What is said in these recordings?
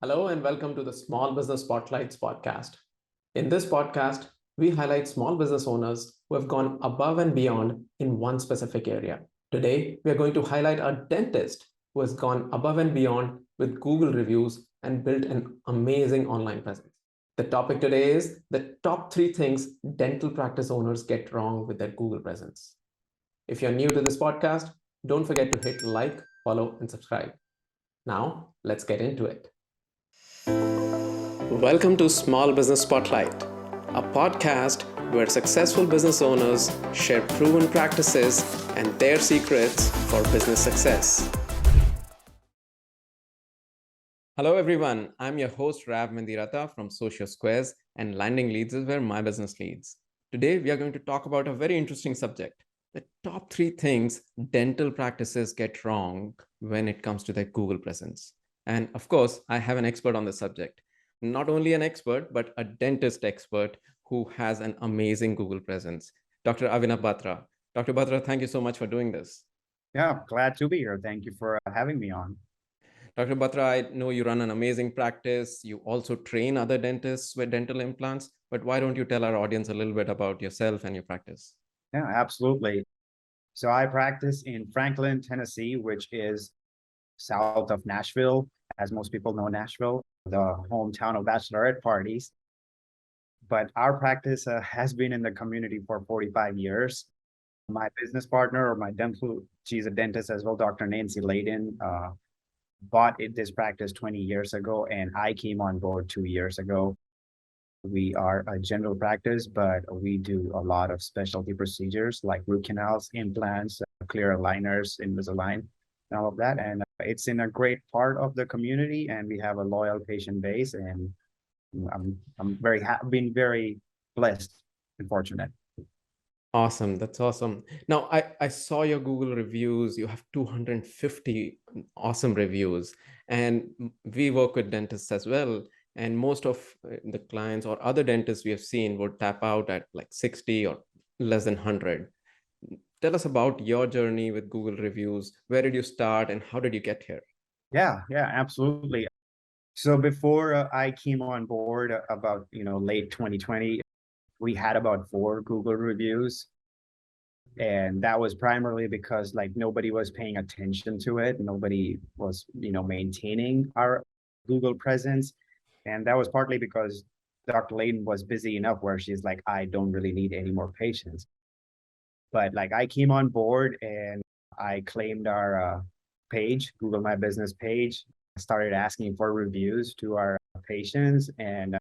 Hello and welcome to the Small Business Spotlights podcast. In this podcast, we highlight small business owners who have gone above and beyond in one specific area. Today, we are going to highlight a dentist who has gone above and beyond with Google reviews and built an amazing online presence. The topic today is the top 3 things dental practice owners get wrong with their Google presence. If you're new to this podcast, don't forget to hit like, follow, and subscribe. Now, let's get into it. Welcome to Small Business Spotlight, a podcast where successful business owners share proven practices and their secrets for business success. Hello everyone, I'm your host Rav Mendirata from Social Squares, and Landing Leads is where my business leads. Today we are going to talk about a very interesting subject: the top 3 things dental practices get wrong when it comes to their Google presence. And of course, I have an expert on the subject. Not only an expert, but a dentist expert who has an amazing Google presence, Dr. Avinav Batra. Dr. Batra, thank you so much for doing this. Yeah, glad to be here. Thank you for having me on. Dr. Batra, I know you run an amazing practice. You also train other dentists with dental implants, but why don't you tell our audience a little bit about yourself and your practice? Yeah, absolutely. So I practice in Franklin, Tennessee, which is south of Nashville, as most people know Nashville, the hometown of bachelorette parties. But our practice has been in the community for 45 years. My business partner, or my dental, she's a dentist as well, Dr. Nancy Laden, bought this practice 20 years ago, and I came on board 2 years ago. We are a general practice, but we do a lot of specialty procedures like root canals, implants, clear aligners, Invisalign, and all of that. And it's in a great part of the community, and we have a loyal patient base. And I'm been very blessed and fortunate. Awesome. That's awesome. Now, I saw your Google reviews. You have 250 awesome reviews. And we work with dentists as well. And most of the clients or other dentists we have seen would tap out at like 60 or less than 100. Tell us about your journey with Google reviews. Where did you start and how did you get here? Yeah, absolutely. So before I came on board about, late 2020, we had about 4 Google reviews. And that was primarily because like nobody was paying attention to it. Nobody was, maintaining our Google presence. And that was partly because Dr. Layden was busy enough where she's like, I don't really need any more patients. But like I came on board and I claimed our page, Google My Business page, started asking for reviews to our patients and,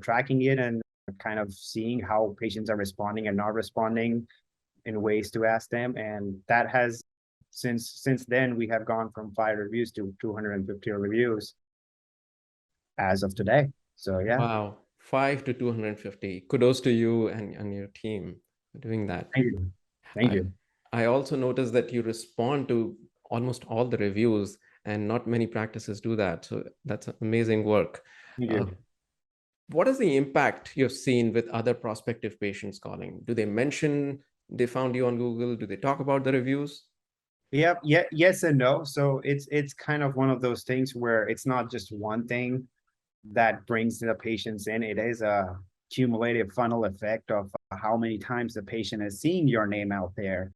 tracking it and kind of seeing how patients are responding and not responding in ways to ask them. And that has, since then, we have gone from 5 reviews to 250 reviews as of today. So yeah. Wow, 5 to 250. Kudos to you and your team for doing that. Thank you. Thank you. I also noticed that you respond to almost all the reviews, and not many practices do that. So that's amazing work. Thank you. What is the impact you've seen with other prospective patients calling? Do they mention they found you on Google? Do they talk about the reviews? Yeah, yes and no. So it's kind of one of those things where it's not just one thing that brings the patients in. It is a cumulative funnel effect of how many times the patient has seen your name out there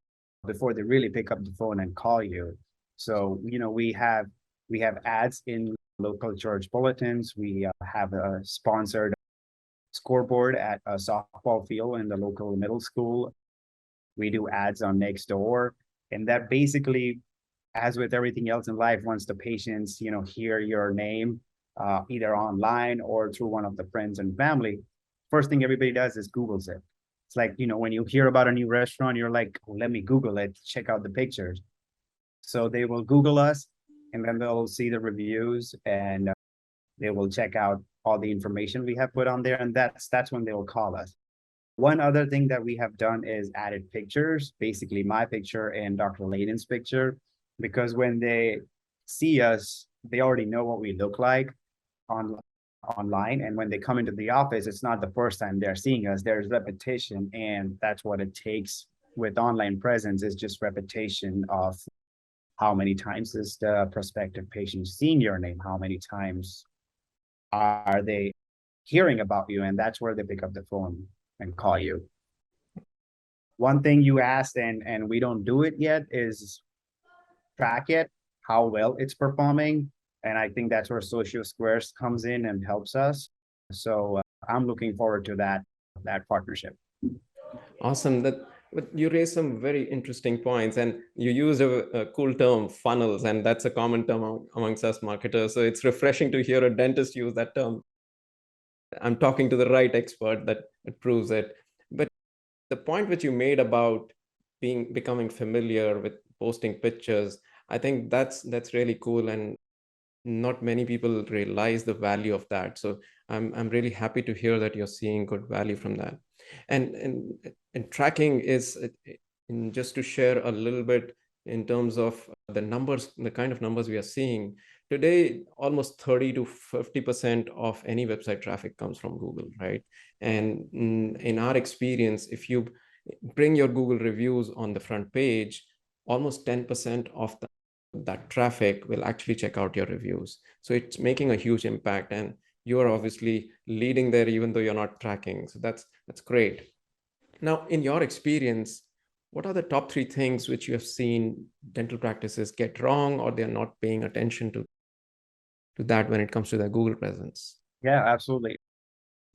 before they really pick up the phone and call you. So, we have ads in local church bulletins. We have a sponsored scoreboard at a softball field in the local middle school. We do ads on Nextdoor. And that basically, as with everything else in life, once the patients, hear your name, either online or through one of the friends and family, first thing everybody does is Googles it. It's like, when you hear about a new restaurant, you're like, oh, let me Google it, check out the pictures. So they will Google us, and then they'll see the reviews, and they will check out all the information we have put on there. And that's when they will call us. One other thing that we have done is added pictures, basically my picture and Dr. Layden's picture, because when they see us, they already know what we look like online. And when they come into the office, it's not the first time they're seeing us. There's repetition, and that's what it takes with online presence, is just repetition of how many times is the prospective patient seen your name, how many times are they hearing about you? And that's where they pick up the phone and call you. One thing you asked, and we don't do it yet, is track it, how well it's performing. And I think that's where Social Squares comes in and helps us. So I'm looking forward to that partnership. Awesome. But you raised some very interesting points, and you used a cool term, funnels, and that's a common term amongst us marketers. So it's refreshing to hear a dentist use that term. I'm talking to the right expert that proves it. But the point which you made about becoming familiar with posting pictures, I think that's really cool, and not many people realize the value of that. So I'm really happy to hear that you're seeing good value from that. And tracking is, just to share a little bit in terms of the numbers, the kind of numbers we are seeing today, almost 30 to 50% of any website traffic comes from Google, right? And in our experience, if you bring your Google reviews on the front page, almost 10% of that traffic will actually check out your reviews. So it's making a huge impact, and you're obviously leading there even though you're not tracking. So that's great. Now, in your experience, what are the top 3 things which you have seen dental practices get wrong, or they're not paying attention to that when it comes to their Google presence? Yeah, absolutely.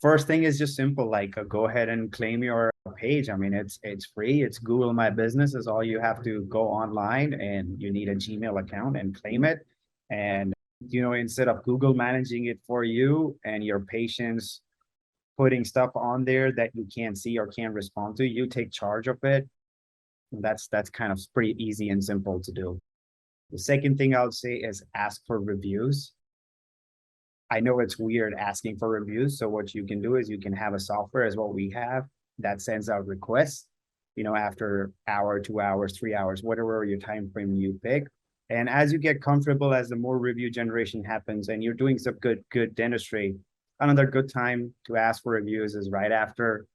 First thing is just simple, like go ahead and claim your page. I mean, it's free. It's Google My Business is all you have to go online, and you need a Gmail account and claim it. And instead of Google managing it for you and your patients putting stuff on there that you can't see or can't respond to, you take charge of it. That's kind of pretty easy and simple to do. The second thing I would say is ask for reviews. I know it's weird asking for reviews. So what you can do is you can have a software, as what we have, that sends out requests, after hour, 2 hours, 3 hours, whatever your time frame you pick. And as you get comfortable, as the more review generation happens and you're doing some good dentistry, another good time to ask for reviews is right after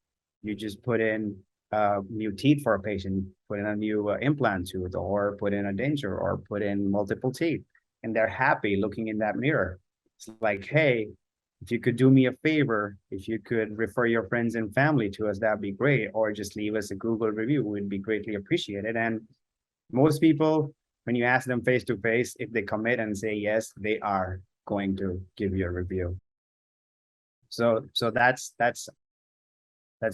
you just put in new teeth for a patient, put in a new implant tooth, or put in a denture, or put in multiple teeth, and they're happy looking in that mirror. It's like, hey, if you could do me a favor, if you could refer your friends and family to us, that'd be great. Or just leave us a Google review, would be greatly appreciated. And most people, when you ask them face to face, if they commit and say yes, they are going to give you a review. So that's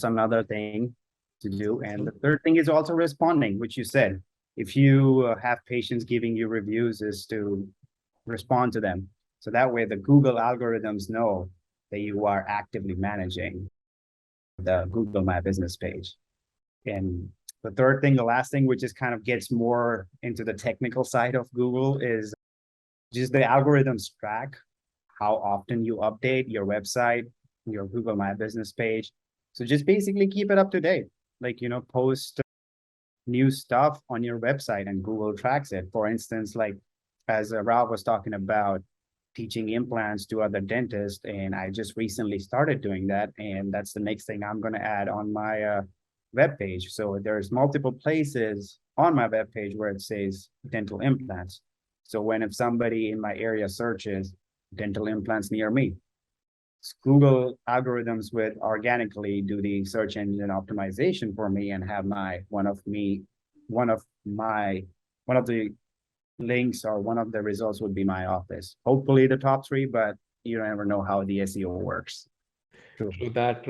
another thing to do. And the third thing is also responding, which you said. If you have patients giving you reviews, is to respond to them. So that way the Google algorithms know that you are actively managing the Google My Business page. And the third thing, the last thing, which is kind of gets more into the technical side of Google, is just the algorithms track how often you update your website, your Google My Business page. So just basically keep it up to date. Like, post new stuff on your website and Google tracks it. For instance, like as Rob was talking about, teaching implants to other dentists, and I just recently started doing that, and that's the next thing I'm going to add on my web page. So there's multiple places on my web page where it says dental implants. So if somebody in my area searches dental implants near me, Google algorithms would organically do the search engine optimization for me and have one of the links, or one of the results would be my office. Hopefully the top 3, but you never know how the SEO works. True that.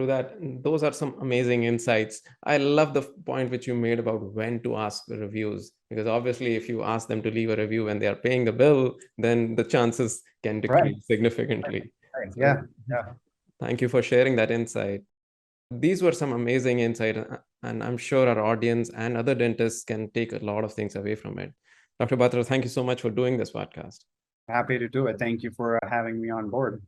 Those are some amazing insights. I love the point which you made about when to ask the reviews, because obviously if you ask them to leave a review when they are paying the bill, then the chances can decrease significantly. Right. So Yeah. thank you for sharing that insight. These were some amazing insight, and I'm sure our audience and other dentists can take a lot of things away from it. Dr. Batra, thank you so much for doing this podcast. Happy to do it. Thank you for having me on board.